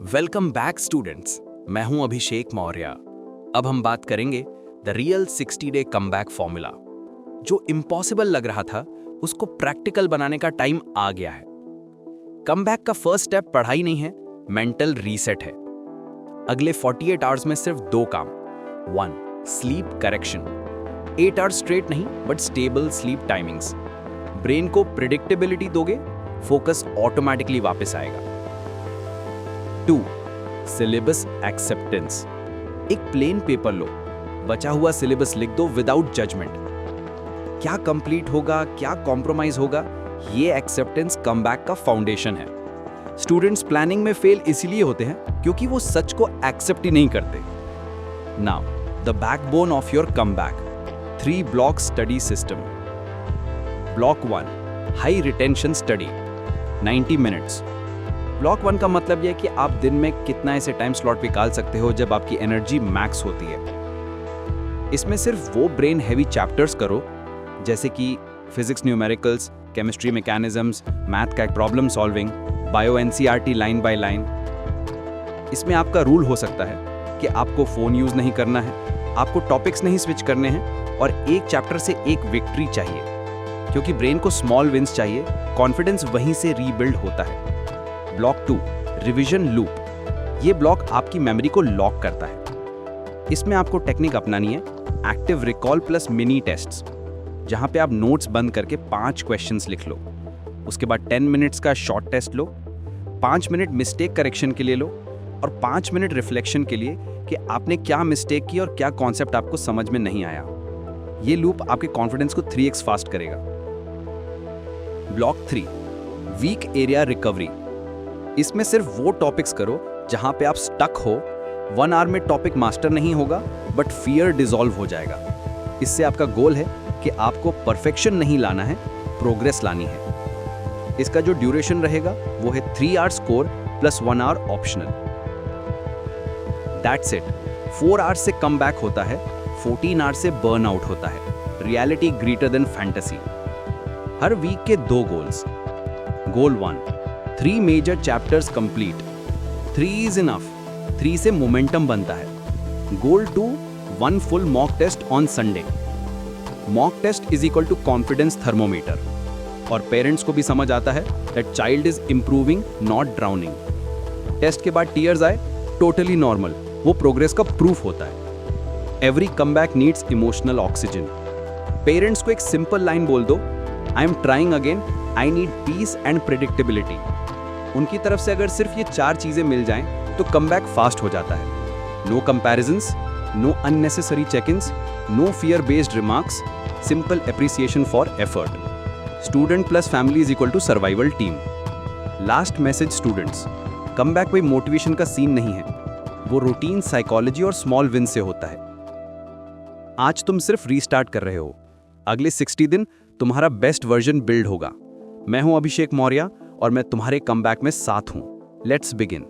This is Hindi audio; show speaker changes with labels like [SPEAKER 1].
[SPEAKER 1] वेलकम बैक स्टूडेंट्स, मैं हूं अभिषेक मौर्य। अब हम बात करेंगे the real 60 day comeback formula. जो इम्पॉसिबल लग रहा था उसको प्रैक्टिकल बनाने का टाइम आ गया है। कमबैक का फर्स्ट स्टेप पढ़ाई नहीं है, मेंटल रीसेट है। अगले 48 आवर्स में सिर्फ 2 काम। 1. Sleep correction. 8 आवर्स स्ट्रेट नहीं but stable sleep timings. Brain को प्रिडिक्टेबिलिटी दोगे, फोकस ऑटोमेटिकली वापस आएगा। 2. Syllabus acceptance. एक प्लेन पेपर लो, बचा हुआ सिलेबस लिख दो विदाउट जजमेंट। क्या कंप्लीट होगा, क्या कॉम्प्रोमाइज होगा, ये एक्सेप्टेंस कमबैक का फाउंडेशन है। स्टूडेंट्स प्लानिंग में फेल इसलिए होते हैं क्योंकि वो सच को एक्सेप्ट ही नहीं करते। Now the backbone of your comeback. 3 block study system. Block 1 high retention study 90 minutes. Block 1 का मतलब यह है कि आप दिन में कितना ऐसे टाइम स्लॉट निकाल सकते हो जब आपकी एनर्जी मैक्स होती है। इसमें सिर्फ वो ब्रेन हैवी चैप्टर्स करो जैसे कि physics numericals, chemistry mechanisms, math का problem solving, bio NCERT line by line. इसमें आपका रूल हो सकता है कि आपको फोन यूज नहीं करना है, आपको टॉपिक्स नहीं स्विच करने हैं और एक चैप्टर से एक विक्ट्री चाहिए, क्योंकि ब्रेन को स्मॉल विंस चाहिए। कॉन्फिडेंस वहीं से रीबिल्ड होता है। Block 2 revision loop. ये ब्लॉक आपकी मेमोरी को लॉक करता है। इसमें आपको टेक्निक अपनानी है active recall plus mini tests, जहां पे आप नोट्स बंद करके 5 क्वेश्चंस लिख लो। उसके बाद 10 मिनट्स का शॉर्ट टेस्ट लो, 5 मिनट मिस्टेक करेक्शन के लिए लो और 5 मिनट रिफ्लेक्शन के लिए कि आपने क्या मिस्टेक की और क्या कॉन्सेप्ट आपको समझ में नहीं आया। ये लूप आपके कॉन्फिडेंस को 3x फास्ट करेगा। Block 3 week area recovery. इसमें सिर्फ वो टॉपिक्स करो जहां पे आप स्टक हो। 1 आवर में टॉपिक मास्टर नहीं होगा बट फियर डिसॉल्व हो जाएगा। इससे आपका गोल है कि आपको परफेक्शन नहीं लाना है, प्रोग्रेस लानी है। इसका जो ड्यूरेशन रहेगा वो है 3 hours core plus 1 hour optional. That's it. 4 hours से कम बैक होता है, 14 आवर्स से बर्न आउट होता है। Reality greater than fantasy. हर वीक के 2 goals. Goal 1 3 major chapters complete. 3 is enough. 3 से मोमेंटम बनता है। Goal 2 1 full mock test on Sunday. Mock test is equal to confidence thermometer और पेरेंट्स को भी समझ आता है that child is improving not drowning. Test के बाद टीयर्स आए, टोटली नॉर्मल, वो प्रोग्रेस का प्रूफ होता है। Every comeback needs emotional oxygen. Parents को एक सिंपल लाइन बोल दो, I am trying again, I need piece and predictability. उनकी तरफ से अगर सिर्फ ये 4 चीजें मिल जाएं तो कमबैक फास्ट हो जाता है। No comparisons, no unnecessary check ins, no fear based remarks, simple appreciation for effort. Student plus family is equal to survival team. Last message students, comeback कोई मोटिवेशन का सीन नहीं है, वो रूटीन, साइकोलॉजी और स्मॉल विन से होता है। आज तुम सिर्फ रीस्टार्ट कर रहे हो, अगले 60 दिन तुम्हारा बेस्ट वर्जन बिल्ड होगा। मैं हूं अभिषेक मौर्य और मैं तुम्हारे कमबैक में साथ हूं। Let's begin.